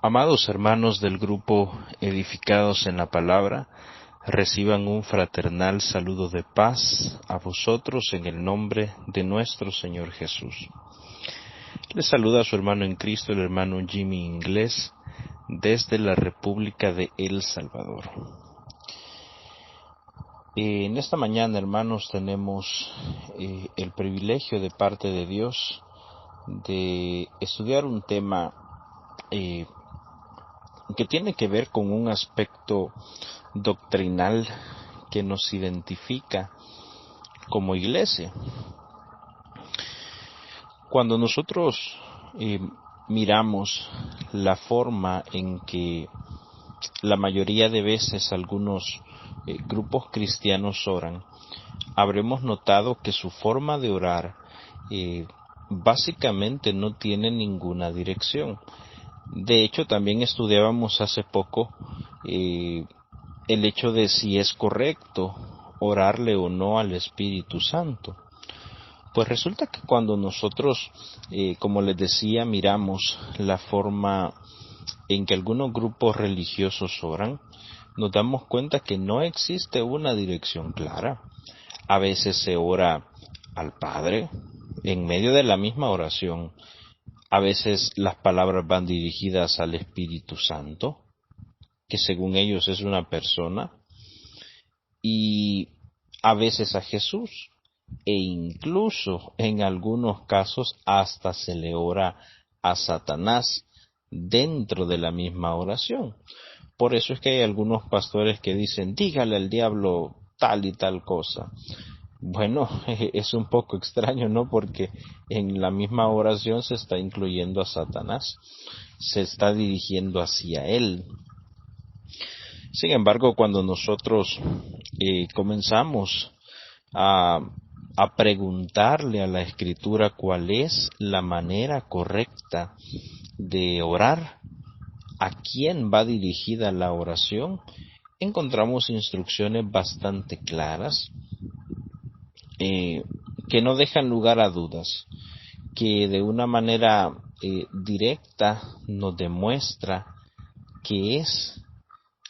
Amados hermanos del grupo Edificados en la Palabra, reciban un fraternal saludo de paz a vosotros en el nombre de nuestro Señor Jesús. Les saluda a su hermano en Cristo, el hermano Jimmy Inglés, desde la República de El Salvador. En esta mañana, hermanos, tenemos el privilegio de parte de Dios de estudiar un tema que tiene que ver con un aspecto doctrinal que nos identifica como iglesia. Cuando nosotros miramos la forma en que la mayoría de veces algunos grupos cristianos oran, habremos notado que su forma de orar básicamente no tiene ninguna dirección. De hecho, también estudiábamos hace poco el hecho de si es correcto orarle o no al Espíritu Santo. Pues resulta que cuando nosotros, como les decía, miramos la forma en que algunos grupos religiosos oran, nos damos cuenta que no existe una dirección clara. A veces se ora al Padre en medio de la misma oración. A veces las palabras van dirigidas al Espíritu Santo, que según ellos es una persona, y a veces a Jesús, e incluso en algunos casos hasta se le ora a Satanás dentro de la misma oración. Por eso es que hay algunos pastores que dicen, dígale al diablo tal y tal cosa. Bueno, es un poco extraño, ¿no? Porque en la misma oración se está incluyendo a Satanás, se está dirigiendo hacia él. Sin embargo, cuando nosotros comenzamos a preguntarle a la Escritura cuál es la manera correcta de orar, a quién va dirigida la oración, encontramos instrucciones bastante claras que no dejan lugar a dudas, que de una manera directa nos demuestra qué es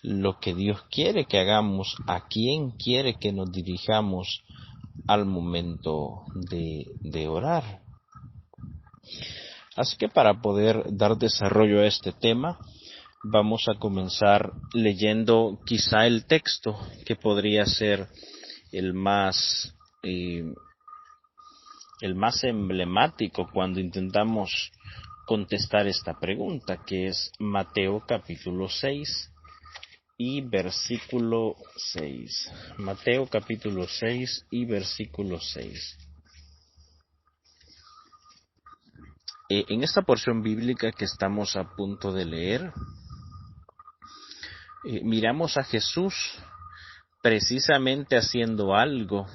lo que Dios quiere que hagamos, a quién quiere que nos dirijamos al momento de orar. Así que para poder dar desarrollo a este tema, vamos a comenzar leyendo quizá el texto que podría ser el más emblemático cuando intentamos contestar esta pregunta, que es Mateo capítulo 6 y versículo 6. Mateo capítulo 6 y versículo 6. En esta porción bíblica que estamos a punto de leer, miramos a Jesús precisamente haciendo algo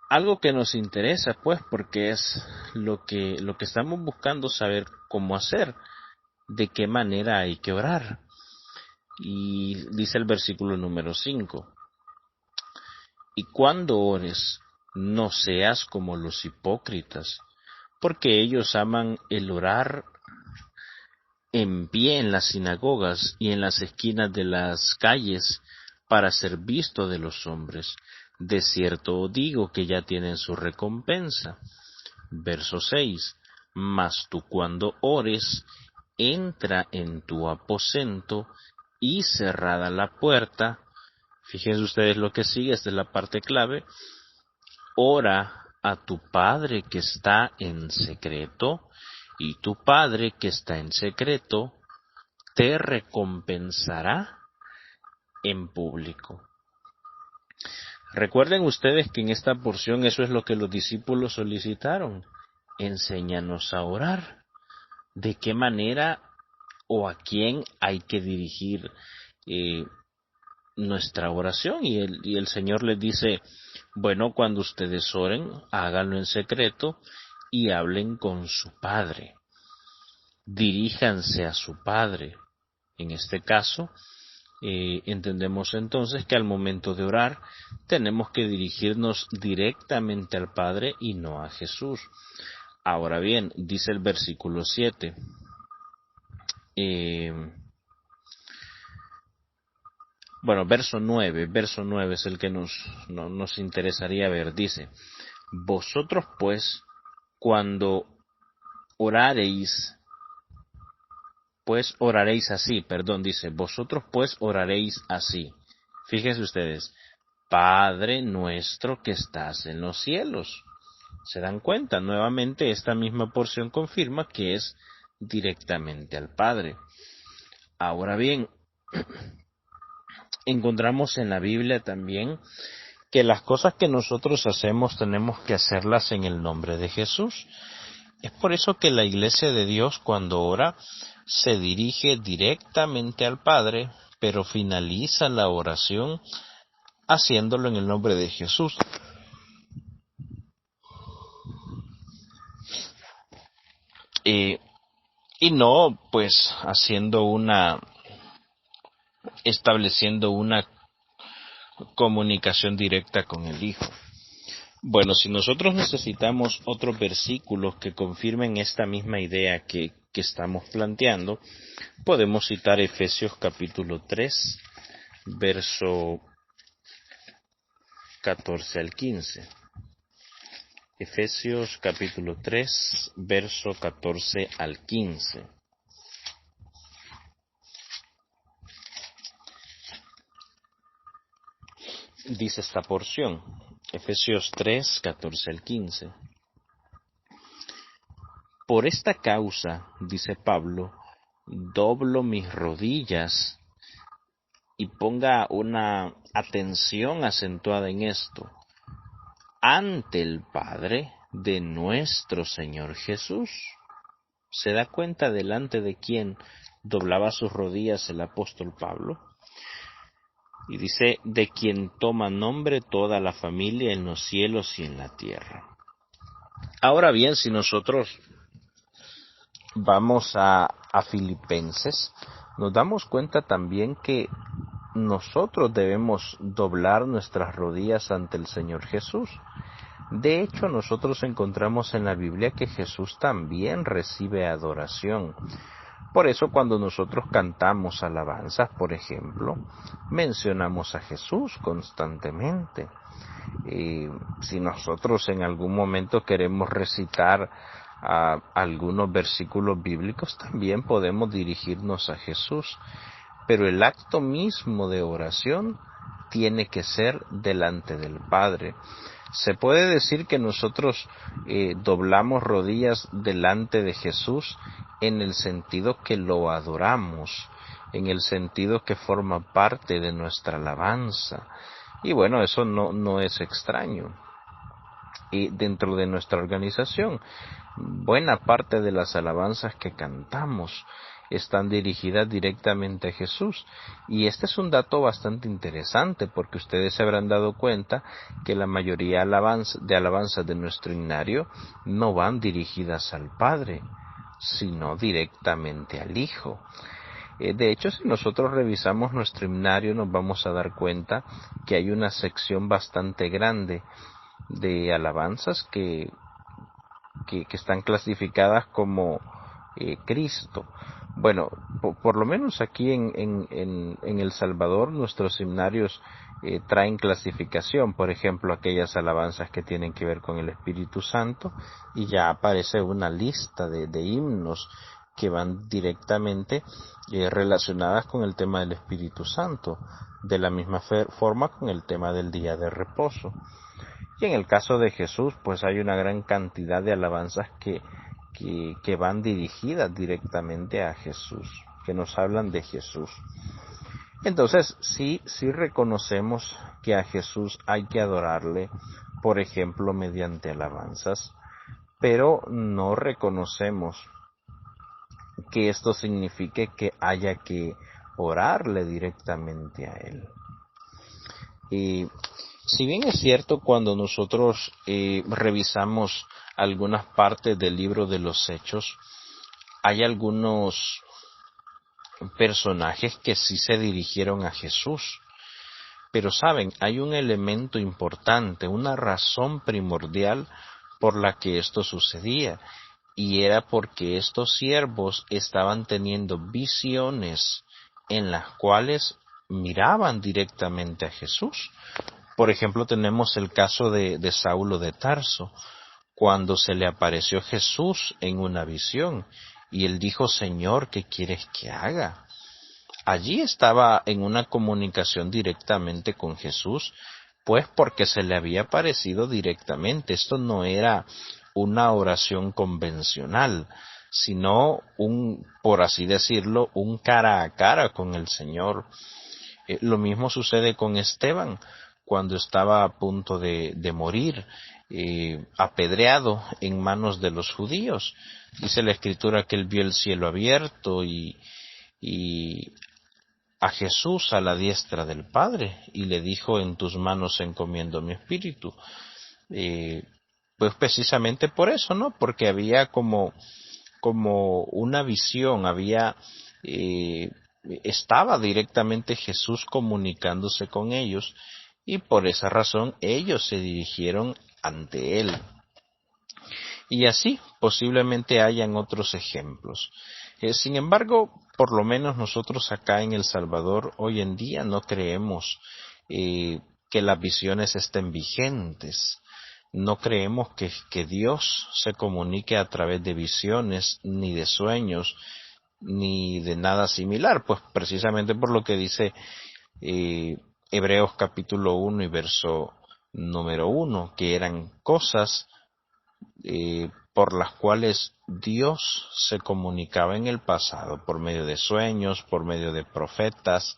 algo que nos interesa, pues, porque es lo que estamos buscando saber cómo hacer, de qué manera hay que orar. Y dice el versículo número 5, y cuando ores, no seas como los hipócritas, porque ellos aman el orar en pie en las sinagogas y en las esquinas de las calles para ser visto de los hombres. De cierto os digo que ya tienen su recompensa. Verso 6. Mas tú cuando ores, entra en tu aposento y cerrada la puerta. Fíjense ustedes lo que sigue, esta es la parte clave. Ora a tu Padre que está en secreto, y tu Padre que está en secreto te recompensará en público. Recuerden ustedes que en esta porción eso es lo que los discípulos solicitaron. Enséñanos a orar. ¿De qué manera o a quién hay que dirigir nuestra oración? Y el Señor les dice, bueno, cuando ustedes oren, háganlo en secreto y hablen con su Padre. Diríjanse a su Padre. En este caso, Entendemos entonces que al momento de orar tenemos que dirigirnos directamente al Padre y no a Jesús. Ahora bien, dice el versículo 7. Verso 9 es el que nos interesaría ver. Dice: vosotros pues, cuando oraréis, dice, vosotros pues oraréis así. Fíjense ustedes: Padre nuestro que estás en los cielos. ¿Se dan cuenta? Nuevamente esta misma porción confirma que es directamente al Padre. Ahora bien, encontramos en la Biblia también que las cosas que nosotros hacemos tenemos que hacerlas en el nombre de Jesús. Es por eso que la Iglesia de Dios, cuando ora, se dirige directamente al Padre, pero finaliza la oración haciéndolo en el nombre de Jesús. Y no, pues, estableciendo una comunicación directa con el Hijo. Bueno, si nosotros necesitamos otros versículos que confirmen esta misma idea que estamos planteando, podemos citar Efesios capítulo 3, verso 14 al 15. Efesios capítulo 3, verso 14 al 15. Dice esta porción, Efesios 3, 14 al 15. Por esta causa, dice Pablo, doblo mis rodillas, y ponga una atención acentuada en esto, ante el Padre de nuestro Señor Jesús. ¿Se da cuenta delante de quién doblaba sus rodillas el apóstol Pablo? Y dice, de quien toma nombre toda la familia en los cielos y en la tierra. Ahora bien, si nosotros vamos a Filipenses, nos damos cuenta también que nosotros debemos doblar nuestras rodillas ante el Señor Jesús. De hecho, nosotros encontramos en la Biblia que Jesús también recibe adoración. Por eso cuando nosotros cantamos alabanzas, por ejemplo, mencionamos a Jesús constantemente. Si nosotros en algún momento queremos recitar algunos versículos bíblicos, también podemos dirigirnos a Jesús. Pero el acto mismo de oración tiene que ser delante del Padre. Se puede decir que nosotros doblamos rodillas delante de Jesús en el sentido que lo adoramos, en el sentido que forma parte de nuestra alabanza. Y bueno, eso no es extraño. Y dentro de nuestra organización, buena parte de las alabanzas que cantamos están dirigidas directamente a Jesús. Y este es un dato bastante interesante, porque ustedes se habrán dado cuenta que la mayoría de alabanzas de nuestro himnario no van dirigidas al Padre, sino directamente al Hijo. De hecho, si nosotros revisamos nuestro himnario, nos vamos a dar cuenta que hay una sección bastante grande de alabanzas que están clasificadas como Cristo. Bueno, por lo menos aquí en El Salvador nuestros himnarios traen clasificación, por ejemplo, aquellas alabanzas que tienen que ver con el Espíritu Santo, y ya aparece una lista de himnos que van directamente relacionadas con el tema del Espíritu Santo, de la misma forma con el tema del día de reposo. Y en el caso de Jesús, pues hay una gran cantidad de alabanzas que van dirigidas directamente a Jesús, que nos hablan de Jesús. Entonces, sí reconocemos que a Jesús hay que adorarle, por ejemplo, mediante alabanzas, pero no reconocemos que esto signifique que haya que orarle directamente a Él. Y si bien es cierto, cuando nosotros revisamos algunas partes del libro de los Hechos, hay algunos personajes que sí se dirigieron a Jesús. Pero saben, hay un elemento importante, una razón primordial por la que esto sucedía, y era porque estos siervos estaban teniendo visiones en las cuales miraban directamente a Jesús. Por ejemplo, tenemos el caso de Saulo de Tarso, cuando se le apareció Jesús en una visión, y él dijo: Señor, ¿qué quieres que haga? Allí estaba en una comunicación directamente con Jesús, pues porque se le había aparecido directamente. Esto no era una oración convencional, sino por así decirlo, un cara a cara con el Señor. Lo mismo sucede con Esteban, cuando estaba a punto de morir, apedreado en manos de los judíos. Dice la Escritura que él vio el cielo abierto y a Jesús a la diestra del Padre, y le dijo: en tus manos encomiendo mi espíritu. Pues precisamente por eso, ¿no? Porque había como una visión, estaba directamente Jesús comunicándose con ellos, y por esa razón ellos se dirigieron ante él. Y así posiblemente hayan otros ejemplos. Sin embargo, por lo menos nosotros acá en El Salvador hoy en día no creemos que las visiones estén vigentes. No creemos que Dios se comunique a través de visiones, ni de sueños, ni de nada similar, pues precisamente por lo que dice Hebreos capítulo 1 y verso número 1, que eran cosas por las cuales Dios se comunicaba en el pasado, por medio de sueños, por medio de profetas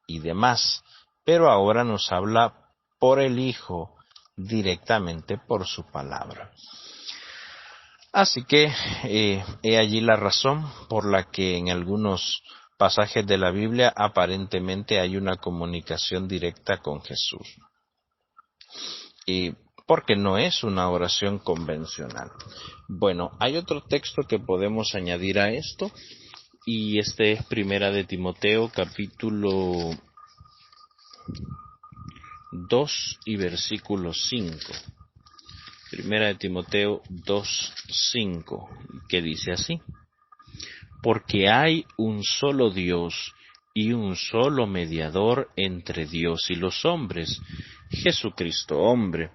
y demás, pero ahora nos habla por el Hijo directamente por su palabra. Así que he allí la razón por la que en algunos pasajes de la Biblia aparentemente hay una comunicación directa con Jesús. Porque no es una oración convencional. Bueno, hay otro texto que podemos añadir a esto, y este es Primera de Timoteo, capítulo 2 y versículo 5. Primera de Timoteo 2:5, que dice así: porque hay un solo Dios y un solo mediador entre Dios y los hombres, Jesucristo hombre.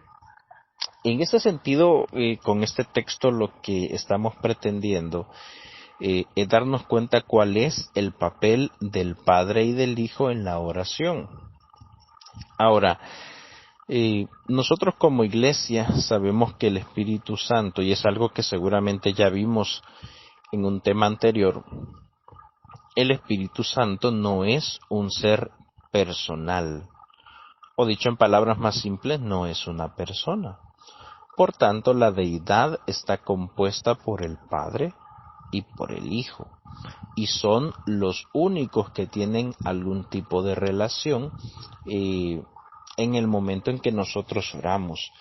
En este sentido, con este texto lo que estamos pretendiendo es darnos cuenta cuál es el papel del Padre y del Hijo en la oración. Ahora, nosotros como iglesia sabemos que el Espíritu Santo, y es algo que seguramente ya vimos en un tema anterior, el Espíritu Santo no es un ser personal, o dicho en palabras más simples, no es una persona. Por tanto, la deidad está compuesta por el Padre y por el Hijo, y son los únicos que tienen algún tipo de relación en el momento en que nosotros oramos.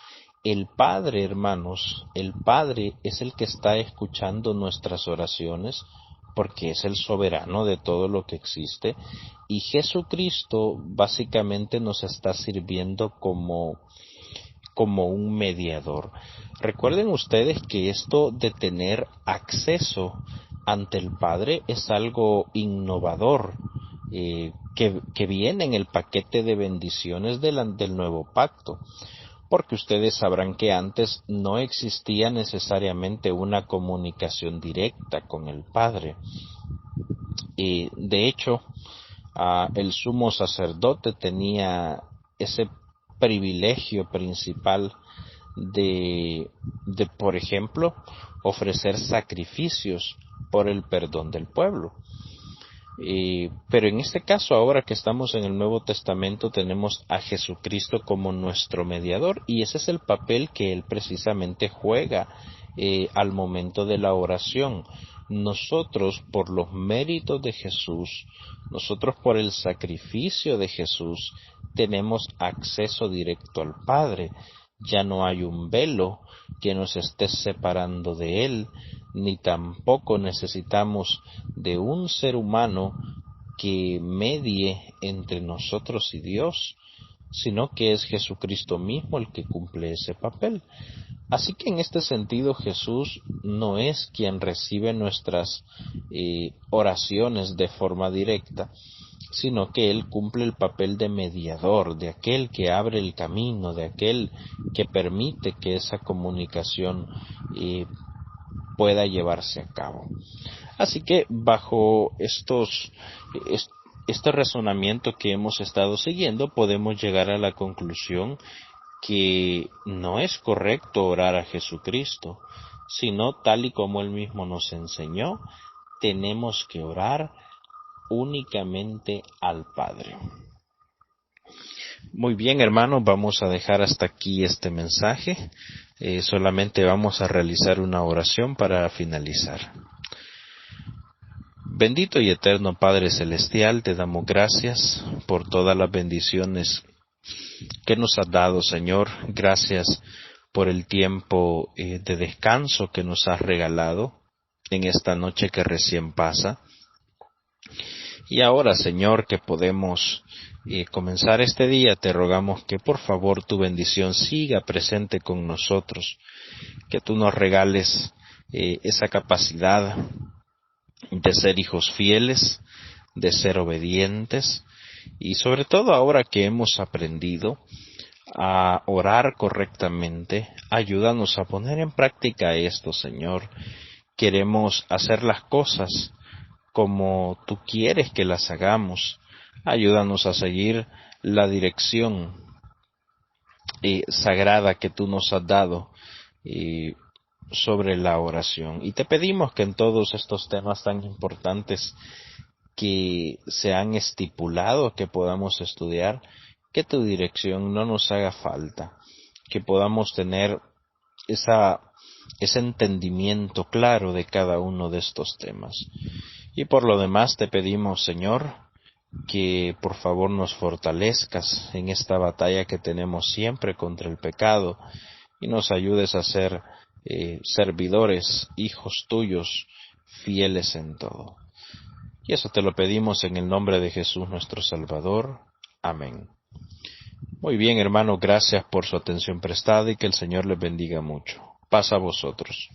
El Padre, hermanos, el Padre es el que está escuchando nuestras oraciones, porque es el soberano de todo lo que existe, y Jesucristo básicamente nos está sirviendo como un mediador. Recuerden ustedes que esto de tener acceso ante el Padre es algo innovador, que viene en el paquete de bendiciones del nuevo pacto, porque ustedes sabrán que antes no existía necesariamente una comunicación directa con el Padre. De hecho, el sumo sacerdote tenía ese privilegio principal de, por ejemplo, ofrecer sacrificios por el perdón del pueblo. Pero en este caso, ahora que estamos en el Nuevo Testamento, tenemos a Jesucristo como nuestro mediador, y ese es el papel que Él precisamente juega al momento de la oración. Nosotros, por los méritos de Jesús, nosotros por el sacrificio de Jesús, tenemos acceso directo al Padre. Ya no hay un velo que nos esté separando de Él, ni tampoco necesitamos de un ser humano que medie entre nosotros y Dios, sino que es Jesucristo mismo el que cumple ese papel. Así que en este sentido Jesús no es quien recibe nuestras oraciones de forma directa, sino que Él cumple el papel de mediador, de aquel que abre el camino, de aquel que permite que esa comunicación pueda llevarse a cabo. Así que bajo este razonamiento que hemos estado siguiendo, podemos llegar a la conclusión que no es correcto orar a Jesucristo, sino tal y como Él mismo nos enseñó, tenemos que orar únicamente al Padre. Muy bien, hermanos, vamos a dejar hasta aquí este mensaje. Solamente vamos a realizar una oración para finalizar. Bendito y eterno Padre Celestial, te damos gracias por todas las bendiciones que nos has dado, Señor. Gracias por el tiempo de descanso que nos has regalado en esta noche que recién pasa. Y ahora, Señor, que podemos comenzar este día, te rogamos que por favor tu bendición siga presente con nosotros, que tú nos regales esa capacidad de ser hijos fieles, de ser obedientes, y sobre todo ahora que hemos aprendido a orar correctamente, ayúdanos a poner en práctica esto, Señor. Queremos hacer las cosas como tú quieres que las hagamos. Ayúdanos a seguir la dirección sagrada que tú nos has dado sobre la oración. Y te pedimos que en todos estos temas tan importantes que se han estipulado que podamos estudiar, que tu dirección no nos haga falta, que podamos tener ese entendimiento claro de cada uno de estos temas. Y por lo demás te pedimos, Señor, que por favor nos fortalezcas en esta batalla que tenemos siempre contra el pecado y nos ayudes a ser servidores, hijos tuyos, fieles en todo. Y eso te lo pedimos en el nombre de Jesús nuestro Salvador. Amén. Muy bien, hermanos, gracias por su atención prestada y que el Señor les bendiga mucho. Paz a vosotros.